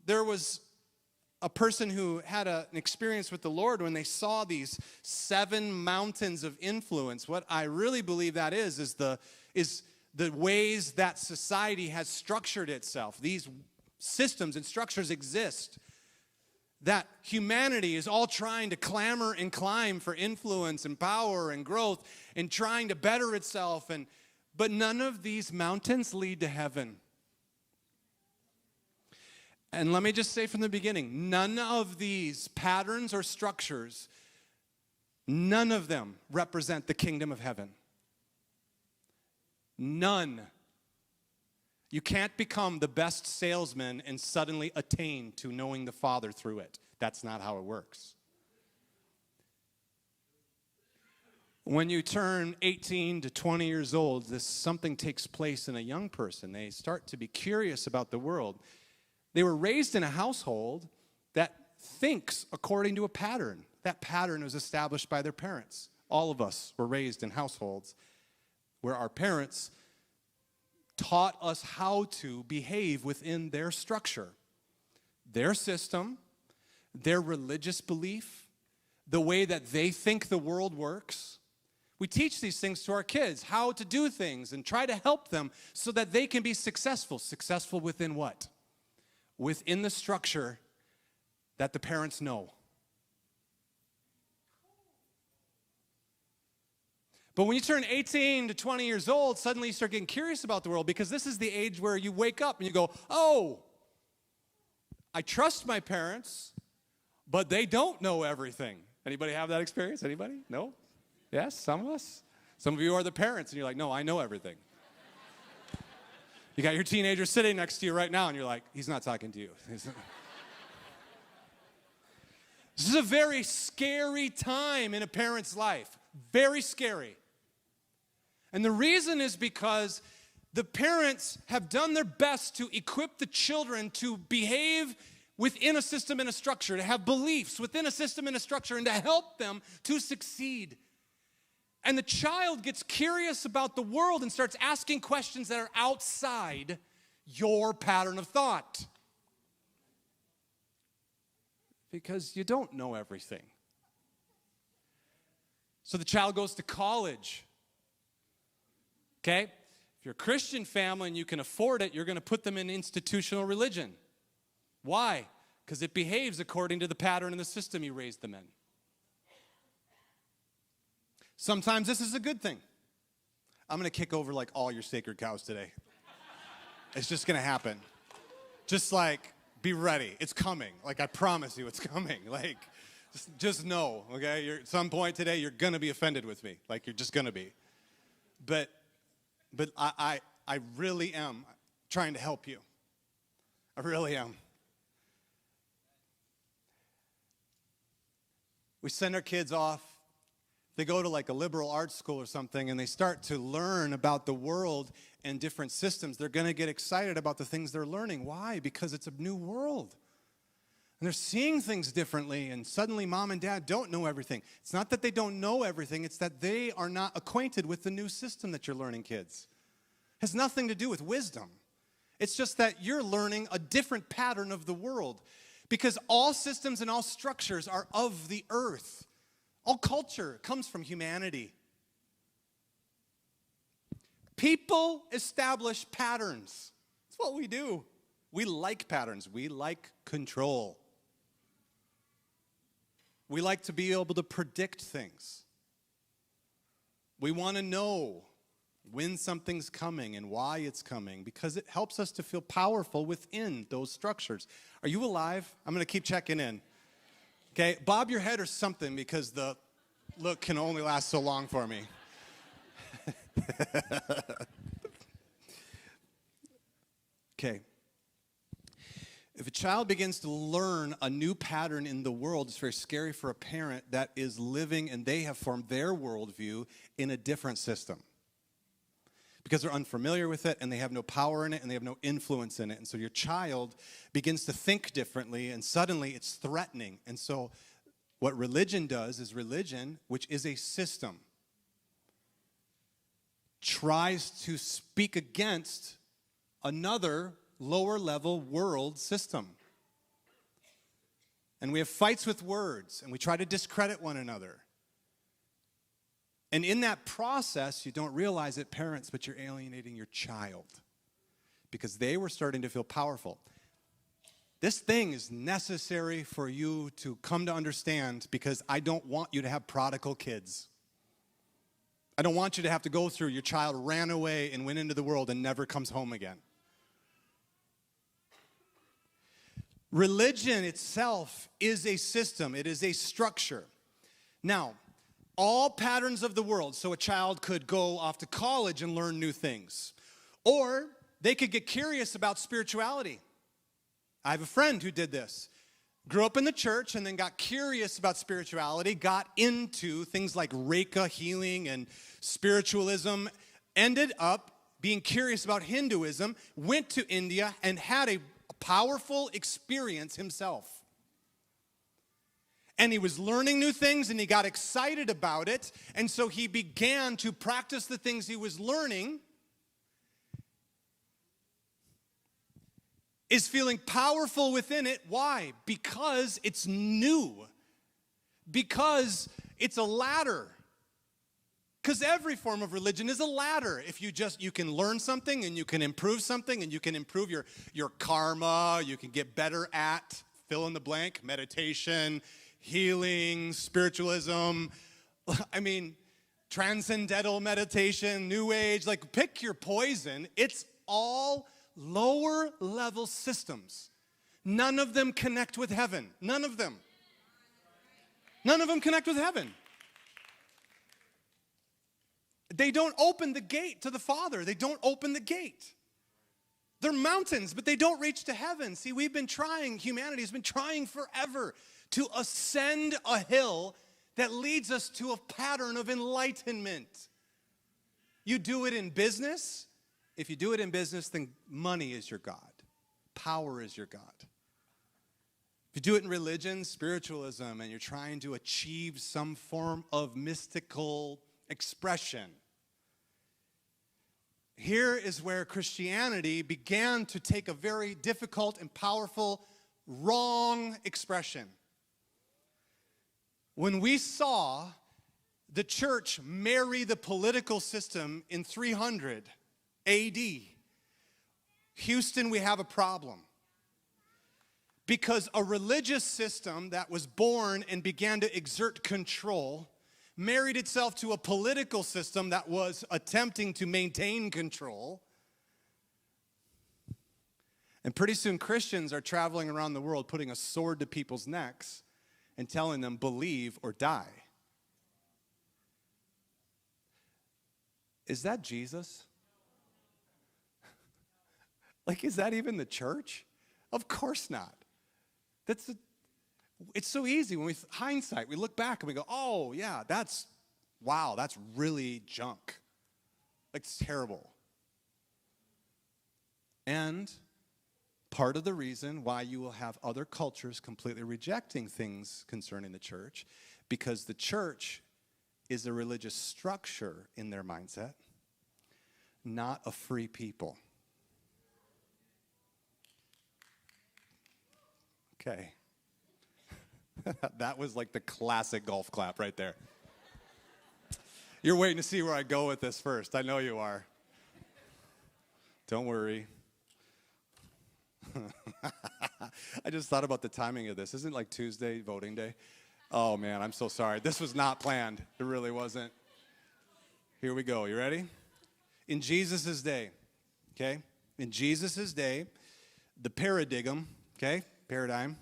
there was a person who had an experience with the Lord when they saw these 7 mountains of influence. What I really believe that is the ways that society has structured itself. These systems and structures exist. That humanity is all trying to clamor and climb for influence and power and growth and trying to better itself. But none of these mountains lead to heaven. And let me just say from the beginning, none of these patterns or structures, none of them represent the kingdom of heaven. None. You can't become the best salesman and suddenly attain to knowing the Father through it. That's not how it works. When you turn 18 to 20 years old, something takes place in a young person. They start to be curious about the world. They were raised in a household that thinks according to a pattern. That pattern was established by their parents. All of us were raised in households where our parents taught us how to behave within their structure, their system, their religious belief, the way that they think the world works. We teach these things to our kids, how to do things, and try to help them so that they can be successful. Successful within what? Within the structure that the parents know. But when you turn 18 to 20 years old, suddenly you start getting curious about the world, because this is the age where you wake up and you go, oh, I trust my parents, but they don't know everything. Anybody have that experience? Anybody? No? Yes, some of us. Some of you are the parents and you're like, no, I know everything. You got your teenager sitting next to you right now and you're like, he's not talking to you. This is a very scary time in a parent's life. Very scary. And the reason is because the parents have done their best to equip the children to behave within a system and a structure, to have beliefs within a system and a structure, and to help them to succeed. And the child gets curious about the world and starts asking questions that are outside your pattern of thought. Because you don't know everything. So the child goes to college. Okay? If you're a Christian family and you can afford it, you're going to put them in institutional religion. Why? Because it behaves according to the pattern and the system you raised them in. Sometimes this is a good thing. I'm going to kick over like all your sacred cows today. It's just going to happen. Just like, be ready. It's coming. Like, I promise you it's coming. Like, just know, okay? At some point today, you're going to be offended with me. Like, you're just going to be. But I really am trying to help you. I really am. We send our kids off. They go to like a liberal arts school or something, and they start to learn about the world and different systems. They're going to get excited about the things they're learning. Why? Because it's a new world. And they're seeing things differently, and suddenly mom and dad don't know everything. It's not that they don't know everything. It's that they are not acquainted with the new system that you're learning, kids. It has nothing to do with wisdom. It's just that you're learning a different pattern of the world. Because all systems and all structures are of the earth. All culture comes from humanity. People establish patterns. That's what we do. We like patterns. We like control. We like to be able to predict things. We want to know when something's coming and why it's coming, because it helps us to feel powerful within those structures. Are you alive? I'm going to keep checking in. Okay, bob your head or something, because the look can only last so long for me. Okay. If a child begins to learn a new pattern in the world, it's very scary for a parent that is living and they have formed their worldview in a different system. Because they're unfamiliar with it and they have no power in it and they have no influence in it. And so your child begins to think differently and suddenly it's threatening. And so what religion does is religion, which is a system, tries to speak against another lower level world system. And we have fights with words, and we try to discredit one another. And in that process, you don't realize it, parents, but you're alienating your child because they were starting to feel powerful. This thing is necessary for you to come to understand because I don't want you to have prodigal kids. I don't want you to have to go through your child ran away and went into the world and never comes home again. Religion itself is a system. It is a structure. Now, all patterns of the world, so a child could go off to college and learn new things. Or they could get curious about spirituality. I have a friend who did this. Grew up in the church and then got curious about spirituality, got into things like Reiki healing and spiritualism, ended up being curious about Hinduism, went to India and had a powerful experience himself. And he was learning new things and he got excited about it. And so he began to practice the things he was learning. Is feeling powerful within it. Why? Because it's new. Because it's a ladder. Because every form of religion is a ladder. If you can learn something and you can improve something and you can improve your karma, you can get better at, fill in the blank, meditation, healing, spiritualism, transcendental meditation, new age, like pick your poison. It's all lower level systems. None of them connect with heaven. None of them. None of them connect with heaven. They don't open the gate to the Father. They don't open the gate. They're mountains, but they don't reach to heaven. See, humanity has been trying forever to ascend a hill that leads us to a pattern of enlightenment. You do it in business. If you do it in business, then money is your God. Power is your God. If you do it in religion, spiritualism, and you're trying to achieve some form of mystical expression, here is where Christianity began to take a very difficult and powerful, wrong expression. When we saw the church marry the political system in 300 AD, Houston, we have a problem. Because a religious system that was born and began to exert control married itself to a political system that was attempting to maintain control. And pretty soon Christians are traveling around the world putting a sword to people's necks and telling them, believe or die. Is that Jesus? Is that even the church? Of course not. It's so easy when hindsight, we look back and we go, oh yeah, that's really junk. It's terrible. And part of the reason why you will have other cultures completely rejecting things concerning the church, because the church is a religious structure in their mindset, not a free people. Okay. That was like the classic golf clap right there. You're waiting to see where I go with this first. I know you are. Don't worry. I just thought about the timing of this. Isn't it like Tuesday, voting day? Oh, man, I'm so sorry. This was not planned. It really wasn't. Here we go. You ready? In Jesus' day, okay? In Jesus' day, the paradigm, okay? Paradigm.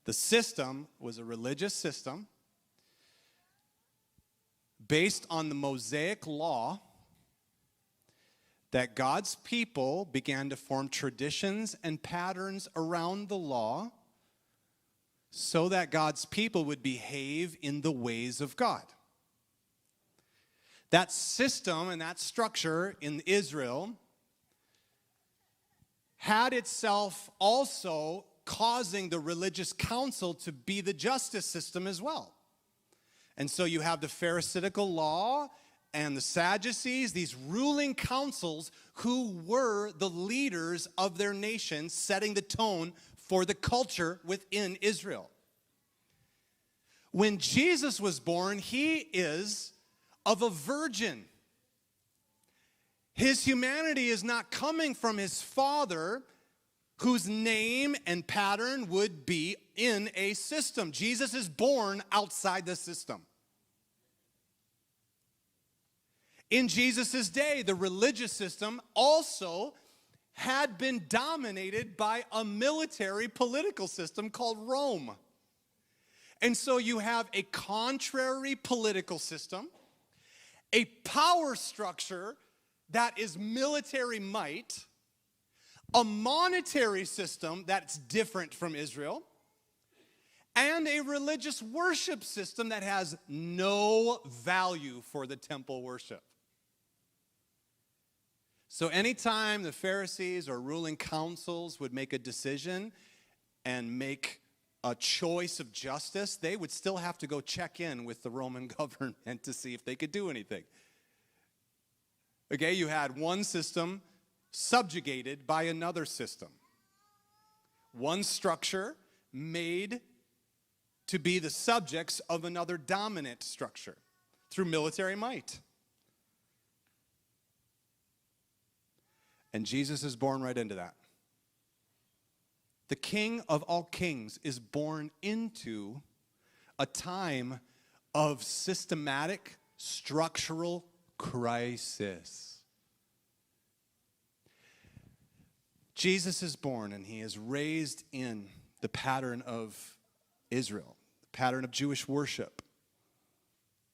The system was a religious system based on the Mosaic law that God's people began to form traditions and patterns around the law so that God's people would behave in the ways of God. That system and that structure in Israel had itself also causing the religious council to be the justice system as well. And so you have the Pharisaical law and the Sadducees, these ruling councils who were the leaders of their nation, setting the tone for the culture within Israel. When Jesus was born, he is of a virgin. His humanity is not coming from his father, whose name and pattern would be in a system. Jesus is born outside the system. In Jesus' day, the religious system also had been dominated by a military political system called Rome. And so you have a contrary political system, a power structure that is military might, a monetary system that's different from Israel, and a religious worship system that has no value for the temple worship. So anytime the Pharisees or ruling councils would make a decision and make a choice of justice, they would still have to go check in with the Roman government to see if they could do anything. Okay, you had one system subjugated by another system. One structure made to be the subjects of another dominant structure through military might. And Jesus is born right into that. The King of all kings is born into a time of systematic, structural crisis. Jesus is born and he is raised in the pattern of Israel, the pattern of Jewish worship.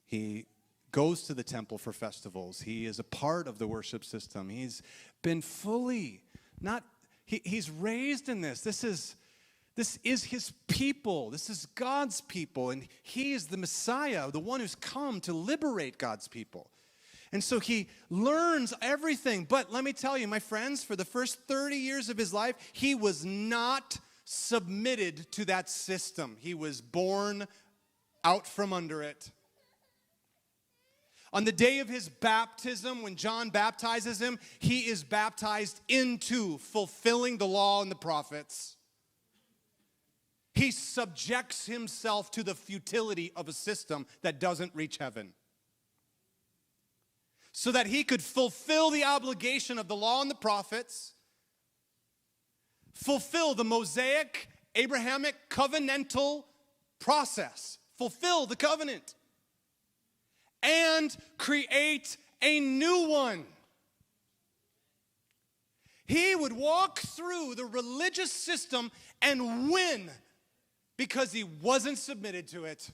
He goes to the temple for festivals. He is a part of the worship system. He's been fully, he's raised in this. This is his people. This is God's people. And he is the Messiah, the one who's come to liberate God's people. And so he learns everything. But let me tell you, my friends, for the first 30 years of his life, he was not submitted to that system. He was born out from under it. On the day of his baptism, when John baptizes him, he is baptized into fulfilling the law and the prophets. He subjects himself to the futility of a system that doesn't reach heaven, so that he could fulfill the obligation of the law and the prophets, fulfill the Mosaic, Abrahamic, covenantal process, fulfill the covenant, and create a new one. He would walk through the religious system and win because he wasn't submitted to it.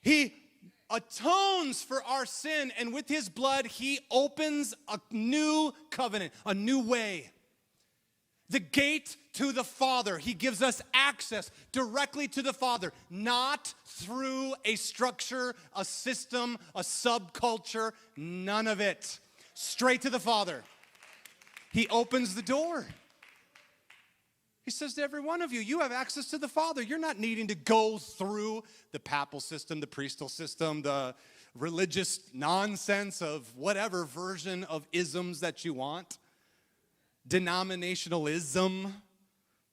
He atones for our sin, and with his blood, he opens a new covenant, a new way. The gate to the Father. He gives us access directly to the Father, not through a structure, a system, a subculture, none of it. Straight to the Father. He opens the door. He says to every one of you, you have access to the Father. You're not needing to go through the papal system, the priesthood system, the religious nonsense of whatever version of isms that you want. Denominationalism.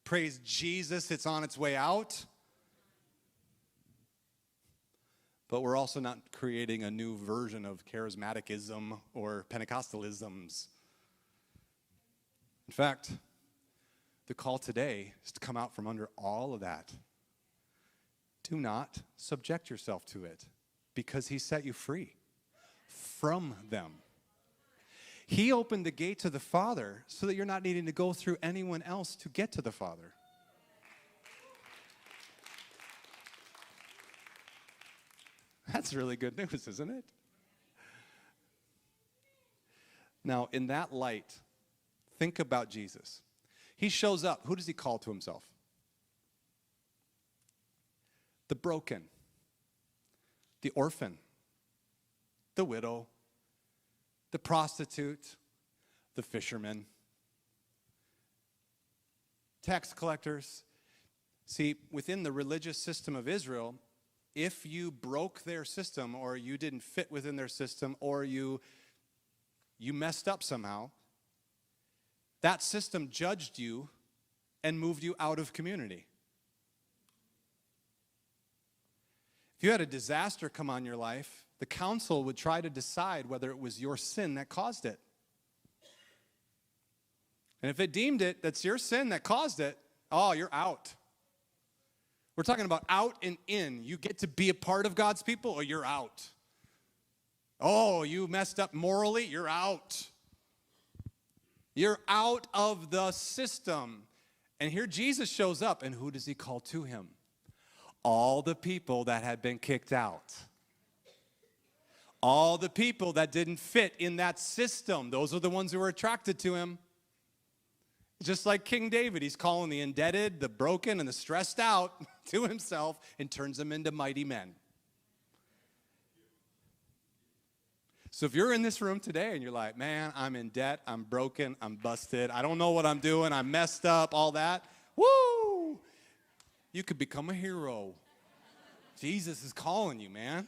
Praise Jesus, it's on its way out. But we're also not creating a new version of charismaticism or Pentecostalisms. In fact, the call today is to come out from under all of that. Do not subject yourself to it, because he set you free from them. He opened the gate to the Father so that you're not needing to go through anyone else to get to the Father. That's really good news, isn't it? Now, in that light, think about Jesus. He shows up. Who does he call to himself? The broken, the orphan, the widow, the prostitute, the fisherman, tax collectors. See, within the religious system of Israel, if you broke their system, or you didn't fit within their system, or you messed up somehow, that system judged you and moved you out of community. If you had a disaster come on your life, the council would try to decide whether it was your sin that caused it. And if it deemed it that's your sin that caused it, oh, you're out. We're talking about out and in. You get to be a part of God's people or you're out. Oh, you messed up morally, you're out. You're out of the system. And here Jesus shows up, and who does he call to him? All the people that had been kicked out. All the people that didn't fit in that system. Those are the ones who were attracted to him. Just like King David, he's calling the indebted, the broken, and the stressed out to himself and turns them into mighty men. So if you're in this room today and you're like, man, I'm in debt, I'm broken, I'm busted, I don't know what I'm doing, I'm messed up, all that, woo! You could become a hero. Jesus is calling you, man.